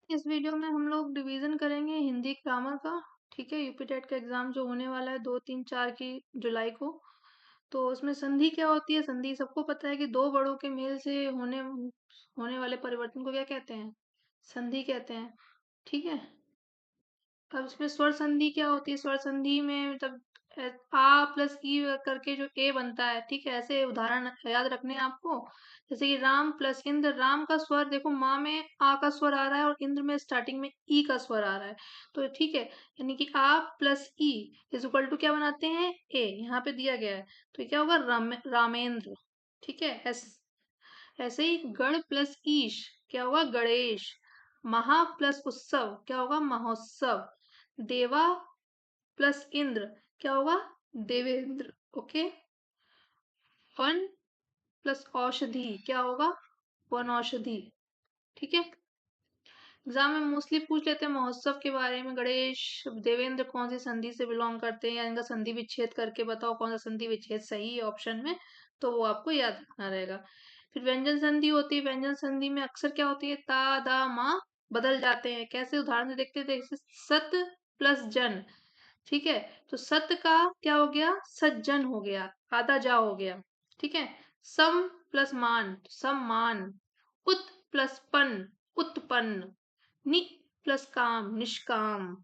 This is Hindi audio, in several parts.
इस वीडियो में हम लोग डिवीजन करेंगे हिंदी ग्रामर का। ठीक है, यूपी टेट का एग्जाम जो होने वाला है 2, 3, 4 की जुलाई को। तो उसमें संधि क्या होती है? संधि सबको पता है कि दो बड़ों के मेल से होने वाले परिवर्तन को क्या कहते हैं? संधि कहते हैं। ठीक है, अब इसमें स्वर संधि क्या होती है? स्वर संधि में मतलब आ प्लस ई करके जो ए बनता है। ठीक है, ऐसे उदाहरण याद रखने हैं आपको। जैसे कि राम प्लस इंद्र, राम का स्वर देखो माँ में आ का स्वर आ रहा है और इंद्र में स्टार्टिंग में ई का स्वर आ रहा है। तो ठीक है, यानी कि आ प्लस ई इज इक्वल टू क्या बनाते हैं? ए, यहाँ पे दिया गया है। तो ये क्या होगा? रामेंद्र। ठीक है, ऐसे ही गण प्लस ईश क्या होगा? गणेश। महा प्लस उत्सव क्या होगा? महोत्सव। देवा प्लस इंद्र क्या होगा? देवेंद्र। ओके। वन प्लस औषधि क्या होगा? वन औषधि। ठीक है, एग्जाम में मोस्टली पूछ लेते हैं महोत्सव के बारे में। गणेश देवेंद्र कौन सी संधि से बिलोंग करते हैं, या इनका संधि विच्छेद करके बताओ कौन सा संधि विच्छेद सही है ऑप्शन में। तो वो आपको याद रखना रहेगा। फिर व्यंजन संधि होती है। व्यंजन संधि में अक्सर क्या होती है? ता दा मा बदल जाते हैं। कैसे? उदाहरण से देखते हैं। जैसे सत प्लस जन। ठीक है, तो सत का क्या हो गया? सज्जन हो गया, आधा जा हो गया। ठीक है, सम प्लस मान, सम्मान। उत प्लस पन, उत्पन्न। नि प्लस काम, निष्काम।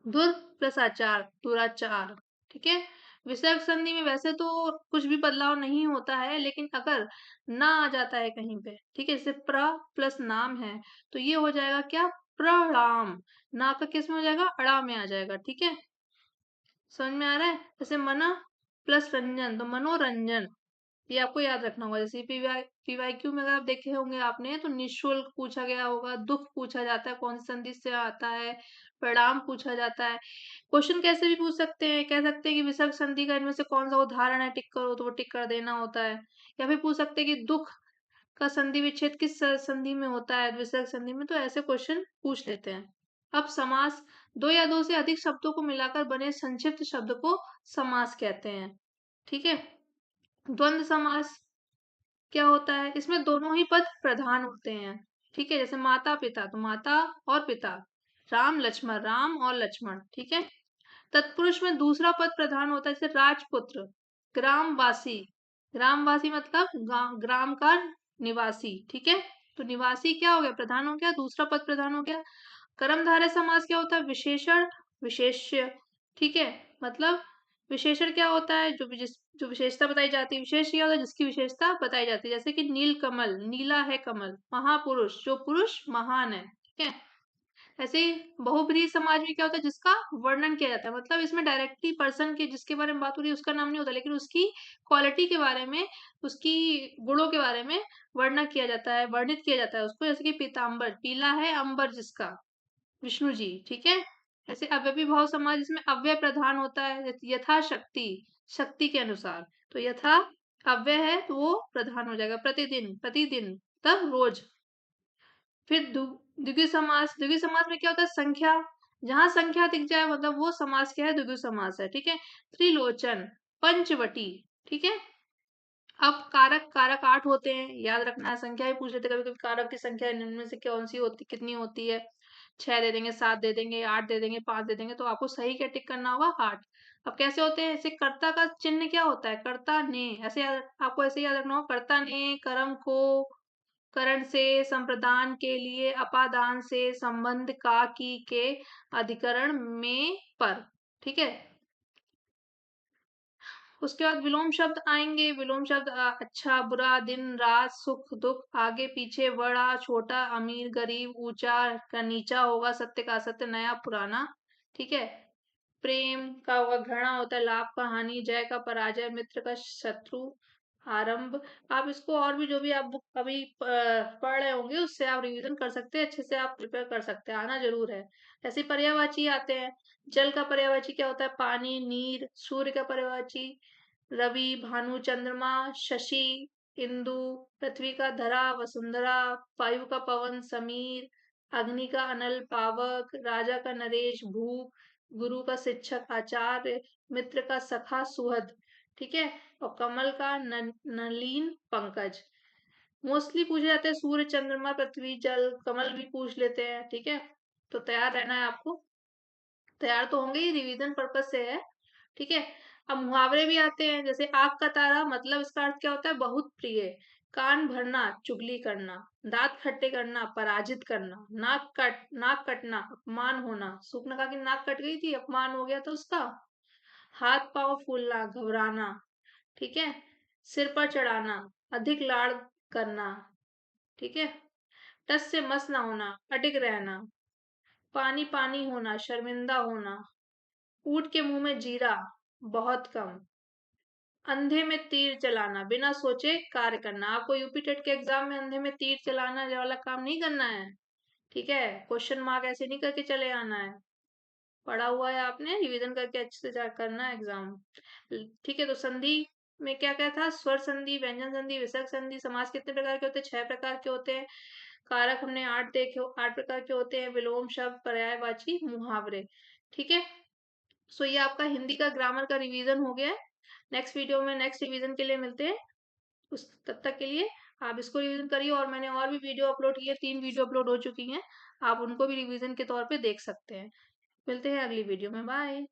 दुर प्लस आचार, दुराचार। ठीक है, विसर्ग संधि में वैसे तो कुछ भी बदलाव नहीं होता है, लेकिन अगर ना आ जाता है कहीं पे, ठीक है, जैसे प्र प्लस नाम है, तो ये हो जाएगा क्या? प्रणाम। ना का किस में हो जाएगा? अड़ा में आ जाएगा। ठीक है, समझ में आ रहा है? जैसे मना प्लस रंजन, तो मनोरंजन। ये आपको याद रखना होगा। जैसे पीवाईक्यू में अगर आप देखे होंगे आपने, तो निःशुल्क पूछा गया होगा, दुख पूछा जाता है कौन सी संधि से आता है, परिणाम पूछा जाता है। क्वेश्चन कैसे भी पूछ सकते हैं, कह सकते हैं कि विसर्ग संधि का इनमें से कौन सा उदाहरण है, टिक करो, तो वो टिक कर देना होता है। या फिर पूछ सकते हैं कि दुख का संधि विच्छेद किस संधि में होता है? विसर्ग संधि में। तो ऐसे क्वेश्चन पूछ लेते हैं। अब समास, दो या दो से अधिक शब्दों को मिलाकर बने संक्षिप्त शब्द को समास कहते हैं। ठीक है, द्वंद्व समास क्या होता है? इसमें दोनों ही पद प्रधान होते हैं। ठीक है, जैसे माता पिता, तो माता और पिता। राम लक्ष्मण, राम और लक्ष्मण। ठीक है, तत्पुरुष में दूसरा पद प्रधान होता है, जैसे राजपुत्र, ग्रामवासी। ग्रामवासी मतलब ग्राम का निवासी। ठीक है, तो निवासी क्या हो गया? प्रधान हो गया, दूसरा पद प्रधान हो गया। कर्मधारय समास क्या होता है? विशेषण विशेष्य। ठीक है, मतलब विशेषण क्या होता है? जो विशेषता बताई जाती है। विशेष क्या होता है? जिसकी विशेषता बताई जाती है। जैसे कि नील कमल, नीला है कमल। महापुरुष, जो पुरुष महान है। ठीक है, ऐसे ही बहुब्रीहि समाज में क्या होता है? जिसका वर्णन किया जाता है। मतलब इसमें डायरेक्टली पर्सन के जिसके बारे में बात हो रही है उसका नाम नहीं होता, लेकिन उसकी क्वालिटी के बारे में, उसकी गुणों के बारे में वर्णन किया जाता है, वर्णित किया जाता है उसको। जैसे कि पीताम्बर, पीला है अंबर जिसका, विष्णु जी। ठीक है, ऐसे अव्ययी भाव समाज, इसमें अव्यय प्रधान होता है। यथाशक्ति, शक्ति के अनुसार। तो यथा अव्यय है तो वो प्रधान हो जाएगा। प्रतिदिन, प्रतिदिन तब रोज। फिर द्विगु समास, द्विगु समास में क्या होता है? संख्या, जहां संख्या दिख जाए मतलब वो समास क्या है? द्विगु समास है। ठीक है, त्रिलोचन, पंचवटी। ठीक है, अब कारक, कारक 8 होते हैं, याद रखना है। संख्या ही पूछ लेते कभी कभी, कारक की संख्या इनमें से कौन सी होती, कितनी होती है? 6 दे देंगे, 7 दे देंगे, 8 दे देंगे, 5 दे देंगे। तो आपको सही क्या टिक करना होगा? 8। अब कैसे होते हैं? ऐसे कर्ता का चिन्ह क्या होता है? कर्ता ने, ऐसे आपको ऐसे याद रखना होगा। कर्ता ने कर्म को करण से, संप्रदान के लिए, अपादान से, संबंध का की के अधिकरण में पर। ठीक है, उसके बाद विलोम शब्द आएंगे। विलोम शब्द अच्छा बुरा, दिन रात, सुख दुख, आगे पीछे, बड़ा छोटा, अमीर गरीब, ऊंचा का नीचा होगा, सत्य का असत्य, नया पुराना। ठीक है, प्रेम का होगा, घृणा होता है, लाभ का हानि, जय का पराजय, मित्र का शत्रु, आरंभ। आप इसको और भी जो भी आप बुक अभी पढ़ रहे होंगे उससे आप रिवीजन कर सकते हैं, अच्छे से आप प्रिपेयर कर सकते हैं, आना जरूर है। ऐसे पर्यायवाची आते हैं। जल का पर्यायवाची क्या होता है? पानी, नीर। सूर्य का पर्यायवाची रवि, भानु, चंद्रमा, शशि, इंदु। पृथ्वी का धरा, वसुंधरा। वायु का पवन, समीर। अग्नि का अनल, पावक। राजा का नरेश, भूप। गुरु का शिक्षक, आचार्य। मित्र का सखा, सुहद। ठीक है, और कमल का नलीन, पंकज। मोस्टली पूछे जाते हैं सूर्य, चंद्रमा, पृथ्वी, जल, कमल भी पूछ लेते हैं। ठीक है, तो तैयार रहना है आपको। तैयार तो होंगे ही, रिवीजन पर्पज से है। ठीक है, अब मुहावरे भी आते हैं, जैसे आग का तारा, मतलब इसका अर्थ क्या होता है? बहुत प्रिय। कान भरना, चुगली करना। दांत खट्टे करना, पराजित करना। नाक कटना, अपमान होना। सुपनखा की नाक कट गई थी, अपमान हो गया था उसका। हाथ पांव फूलना, घबराना। ठीक है, सिर पर चढ़ाना, अधिक लाड़ करना। ठीक है, टस से मस ना होना, अडिग रहना। पानी पानी होना, शर्मिंदा होना। ऊंट के मुंह में जीरा, बहुत कम। अंधे में तीर चलाना, बिना सोचे कार्य करना। आपको यूपी टेट के एग्जाम में अंधे में तीर चलाना वाला काम नहीं करना है। ठीक है, क्वेश्चन मार्क ऐसे नहीं करके चले आना है। पढ़ा हुआ है आपने, रिवीजन करके अच्छे से करना है एग्जाम। ठीक है, तो संधि में क्या क्या था? स्वर संधि, व्यंजन संधि, विसर्ग संधि। समास कितने प्रकार के होते हैं? 6 प्रकार के होते हैं। कारक हमने 8 देखे, 8 प्रकार के होते हैं। विलोम शब्द, पर्यायवाची, मुहावरे। ठीक है, सो ये आपका हिंदी का ग्रामर का रिवीजन हो गया है। नेक्स्ट वीडियो में नेक्स्ट रिवीजन के लिए मिलते हैं। उस तब तक के लिए आप इसको रिवीजन करिए, और मैंने और भी वीडियो अपलोड की है, 3 वीडियो अपलोड हो चुकी हैं। आप उनको भी रिवीजन के तौर पे देख सकते हैं। मिलते हैं अगली वीडियो में, बाय।